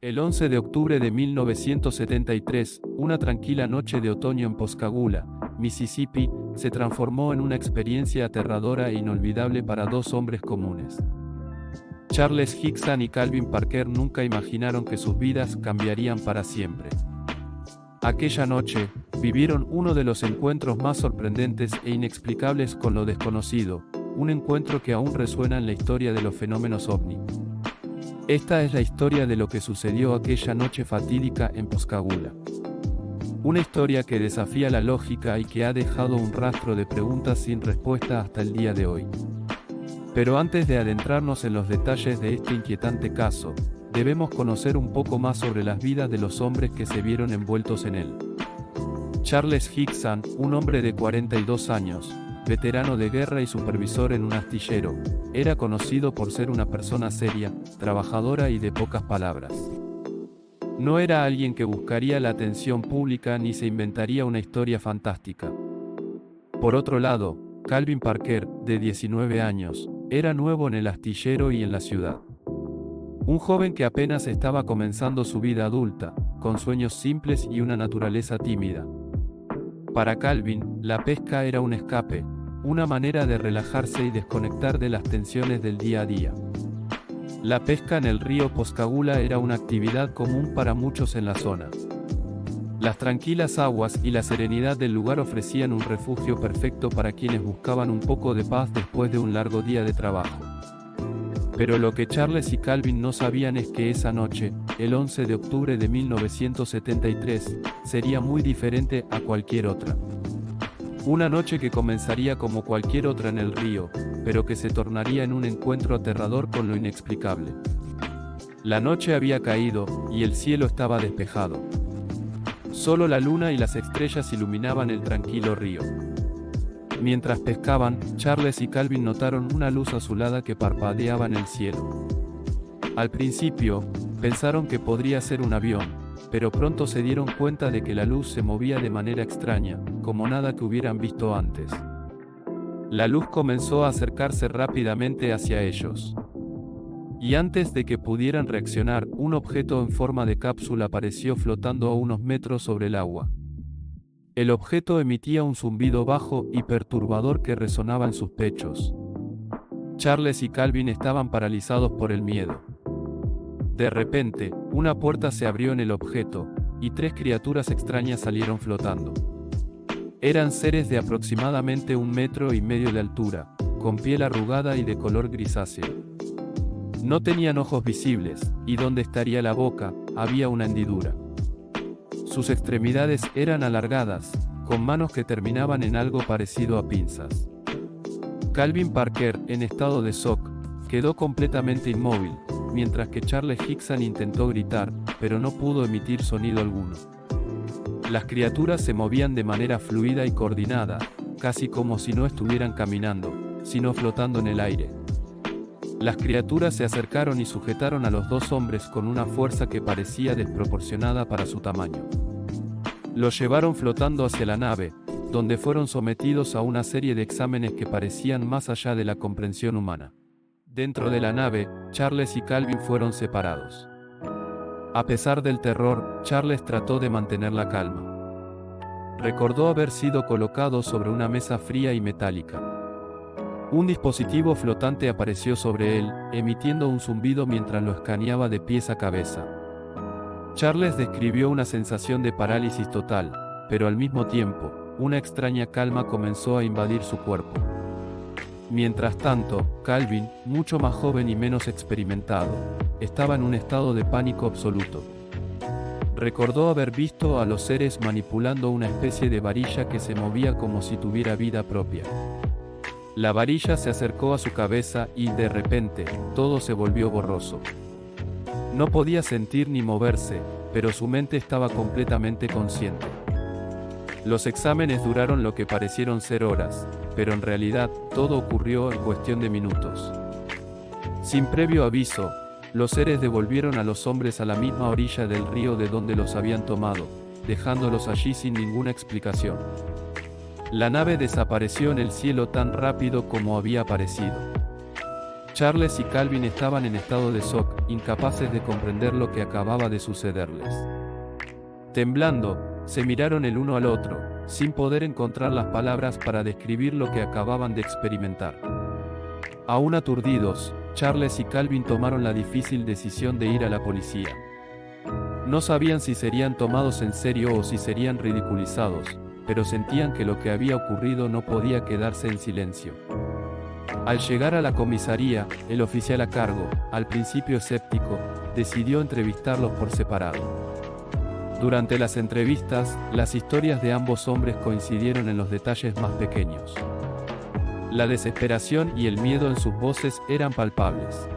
El 11 de octubre de 1973, una tranquila noche de otoño en Pascagoula, Mississippi, se transformó en una experiencia aterradora e inolvidable para dos hombres comunes. Charles Hickson y Calvin Parker nunca imaginaron que sus vidas cambiarían para siempre. Aquella noche, vivieron uno de los encuentros más sorprendentes e inexplicables con lo desconocido, un encuentro que aún resuena en la historia de los fenómenos ovni. Esta es la historia de lo que sucedió aquella noche fatídica en Pascagoula. Una historia que desafía la lógica y que ha dejado un rastro de preguntas sin respuesta hasta el día de hoy. Pero antes de adentrarnos en los detalles de este inquietante caso, debemos conocer un poco más sobre las vidas de los hombres que se vieron envueltos en él. Charles Hickson, un hombre de 42 años, veterano de guerra y supervisor en un astillero, era conocido por ser una persona seria, trabajadora y de pocas palabras. No era alguien que buscaría la atención pública ni se inventaría una historia fantástica. Por otro lado, Calvin Parker, de 19 años, era nuevo en el astillero y en la ciudad. Un joven que apenas estaba comenzando su vida adulta, con sueños simples y una naturaleza tímida. Para Calvin, la pesca era un escape, una manera de relajarse y desconectar de las tensiones del día a día. La pesca en el río Pascagoula era una actividad común para muchos en la zona. Las tranquilas aguas y la serenidad del lugar ofrecían un refugio perfecto para quienes buscaban un poco de paz después de un largo día de trabajo. Pero lo que Charles y Calvin no sabían es que esa noche, el 11 de octubre de 1973, sería muy diferente a cualquier otra. Una noche que comenzaría como cualquier otra en el río, pero que se tornaría en un encuentro aterrador con lo inexplicable. La noche había caído, y el cielo estaba despejado. Solo la luna y las estrellas iluminaban el tranquilo río. Mientras pescaban, Charles y Calvin notaron una luz azulada que parpadeaba en el cielo. Al principio, pensaron que podría ser un avión, pero pronto se dieron cuenta de que la luz se movía de manera extraña, como nada que hubieran visto antes. La luz comenzó a acercarse rápidamente hacia ellos. Y antes de que pudieran reaccionar, un objeto en forma de cápsula apareció flotando a unos metros sobre el agua. El objeto emitía un zumbido bajo y perturbador que resonaba en sus pechos. Charles y Calvin estaban paralizados por el miedo. De repente, una puerta se abrió en el objeto, y tres criaturas extrañas salieron flotando. Eran seres de aproximadamente 1,5 metros de altura, con piel arrugada y de color grisáceo. No tenían ojos visibles, y donde estaría la boca, había una hendidura. Sus extremidades eran alargadas, con manos que terminaban en algo parecido a pinzas. Calvin Parker, en estado de shock, quedó completamente inmóvil, mientras que Charles Hickson intentó gritar, pero no pudo emitir sonido alguno. Las criaturas se movían de manera fluida y coordinada, casi como si no estuvieran caminando, sino flotando en el aire. Las criaturas se acercaron y sujetaron a los dos hombres con una fuerza que parecía desproporcionada para su tamaño. Los llevaron flotando hacia la nave, donde fueron sometidos a una serie de exámenes que parecían más allá de la comprensión humana. Dentro de la nave, Charles y Calvin fueron separados. A pesar del terror, Charles trató de mantener la calma. Recordó haber sido colocado sobre una mesa fría y metálica. Un dispositivo flotante apareció sobre él, emitiendo un zumbido mientras lo escaneaba de pies a cabeza. Charles describió una sensación de parálisis total, pero al mismo tiempo, una extraña calma comenzó a invadir su cuerpo. Mientras tanto, Calvin, mucho más joven y menos experimentado, estaba en un estado de pánico absoluto. Recordó haber visto a los seres manipulando una especie de varilla que se movía como si tuviera vida propia. La varilla se acercó a su cabeza y, de repente, todo se volvió borroso. No podía sentir ni moverse, pero su mente estaba completamente consciente. Los exámenes duraron lo que parecieron ser horas, pero en realidad, todo ocurrió en cuestión de minutos. Sin previo aviso, los seres devolvieron a los hombres a la misma orilla del río de donde los habían tomado, dejándolos allí sin ninguna explicación. La nave desapareció en el cielo tan rápido como había aparecido. Charles y Calvin estaban en estado de shock, incapaces de comprender lo que acababa de sucederles. Temblando, se miraron el uno al otro, sin poder encontrar las palabras para describir lo que acababan de experimentar. Aún aturdidos, Charles y Calvin tomaron la difícil decisión de ir a la policía. No sabían si serían tomados en serio o si serían ridiculizados, pero sentían que lo que había ocurrido no podía quedarse en silencio. Al llegar a la comisaría, el oficial a cargo, al principio escéptico, decidió entrevistarlos por separado. Durante las entrevistas, las historias de ambos hombres coincidieron en los detalles más pequeños. La desesperación y el miedo en sus voces eran palpables.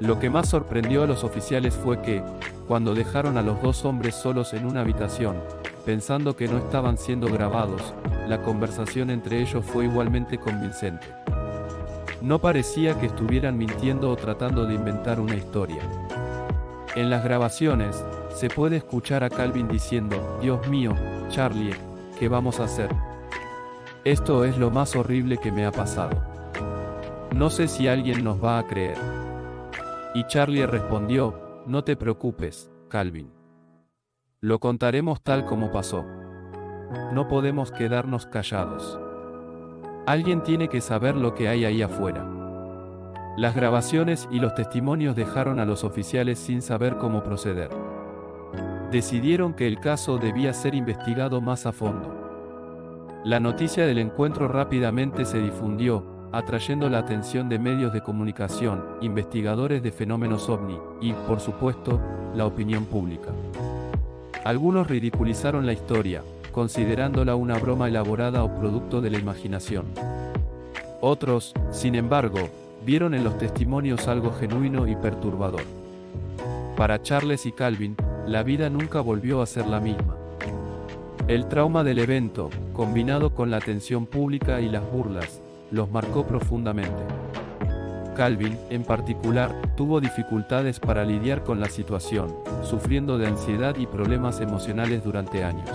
Lo que más sorprendió a los oficiales fue que, cuando dejaron a los dos hombres solos en una habitación, pensando que no estaban siendo grabados, la conversación entre ellos fue igualmente convincente. No parecía que estuvieran mintiendo o tratando de inventar una historia. En las grabaciones, se puede escuchar a Calvin diciendo: «Dios mío, Charlie, ¿qué vamos a hacer? Esto es lo más horrible que me ha pasado. No sé si alguien nos va a creer». Y Charlie respondió: «No te preocupes, Calvin. Lo contaremos tal como pasó. No podemos quedarnos callados. Alguien tiene que saber lo que hay ahí afuera». Las grabaciones y los testimonios dejaron a los oficiales sin saber cómo proceder. Decidieron que el caso debía ser investigado más a fondo. La noticia del encuentro rápidamente se difundió, atrayendo la atención de medios de comunicación, investigadores de fenómenos ovni y, por supuesto, la opinión pública. Algunos ridiculizaron la historia, considerándola una broma elaborada o producto de la imaginación. Otros, sin embargo, vieron en los testimonios algo genuino y perturbador. Para Charles y Calvin, la vida nunca volvió a ser la misma. El trauma del evento, combinado con la atención pública y las burlas, los marcó profundamente. Calvin, en particular, tuvo dificultades para lidiar con la situación, sufriendo de ansiedad y problemas emocionales durante años.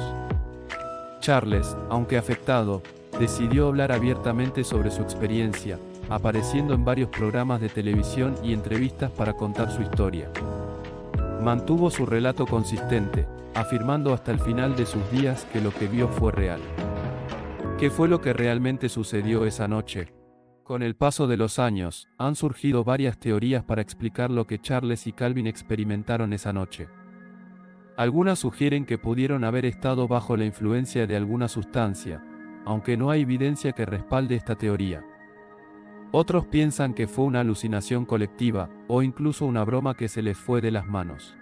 Charles, aunque afectado, decidió hablar abiertamente sobre su experiencia, apareciendo en varios programas de televisión y entrevistas para contar su historia. Mantuvo su relato consistente, afirmando hasta el final de sus días que lo que vio fue real. ¿Qué fue lo que realmente sucedió esa noche? Con el paso de los años, han surgido varias teorías para explicar lo que Charles y Calvin experimentaron esa noche. Algunas sugieren que pudieron haber estado bajo la influencia de alguna sustancia, aunque no hay evidencia que respalde esta teoría. Otros piensan que fue una alucinación colectiva, o incluso una broma que se les fue de las manos.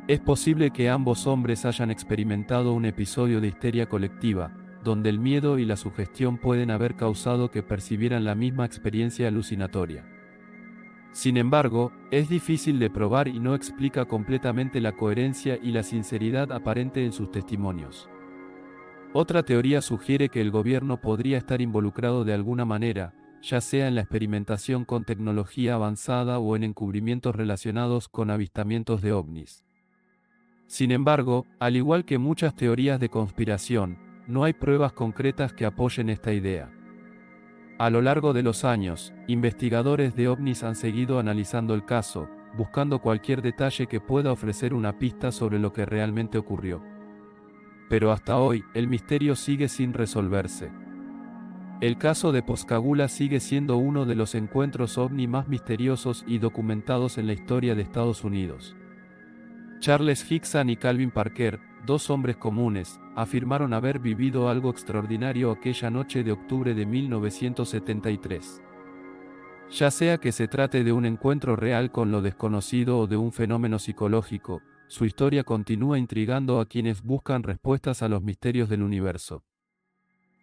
Es posible que ambos hombres hayan experimentado un episodio de histeria colectiva, donde el miedo y la sugestión pueden haber causado que percibieran la misma experiencia alucinatoria. Sin embargo, es difícil de probar y no explica completamente la coherencia y la sinceridad aparente en sus testimonios. Otra teoría sugiere que el gobierno podría estar involucrado de alguna manera, ya sea en la experimentación con tecnología avanzada o en encubrimientos relacionados con avistamientos de ovnis. Sin embargo, al igual que muchas teorías de conspiración, no hay pruebas concretas que apoyen esta idea. A lo largo de los años, investigadores de ovnis han seguido analizando el caso, buscando cualquier detalle que pueda ofrecer una pista sobre lo que realmente ocurrió. Pero hasta hoy, el misterio sigue sin resolverse. El caso de Pascagoula sigue siendo uno de los encuentros ovni más misteriosos y documentados en la historia de Estados Unidos. Charles Hickson y Calvin Parker, dos hombres comunes, afirmaron haber vivido algo extraordinario aquella noche de octubre de 1973. Ya sea que se trate de un encuentro real con lo desconocido o de un fenómeno psicológico, su historia continúa intrigando a quienes buscan respuestas a los misterios del universo.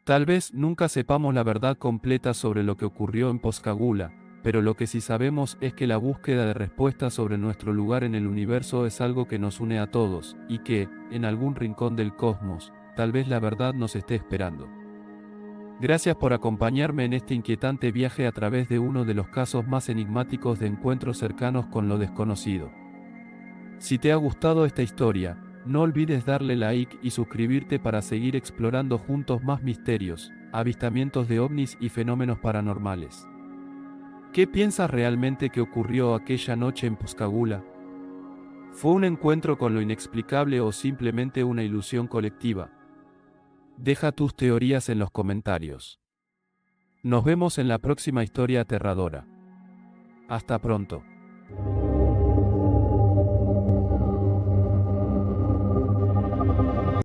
Tal vez nunca sepamos la verdad completa sobre lo que ocurrió en Pascagoula, pero lo que sí sabemos es que la búsqueda de respuestas sobre nuestro lugar en el universo es algo que nos une a todos, y que, en algún rincón del cosmos, tal vez la verdad nos esté esperando. Gracias por acompañarme en este inquietante viaje a través de uno de los casos más enigmáticos de encuentros cercanos con lo desconocido. Si te ha gustado esta historia, no olvides darle like y suscribirte para seguir explorando juntos más misterios, avistamientos de ovnis y fenómenos paranormales. ¿Qué piensas realmente que ocurrió aquella noche en Pascagoula? ¿Fue un encuentro con lo inexplicable o simplemente una ilusión colectiva? Deja tus teorías en los comentarios. Nos vemos en la próxima historia aterradora. Hasta pronto.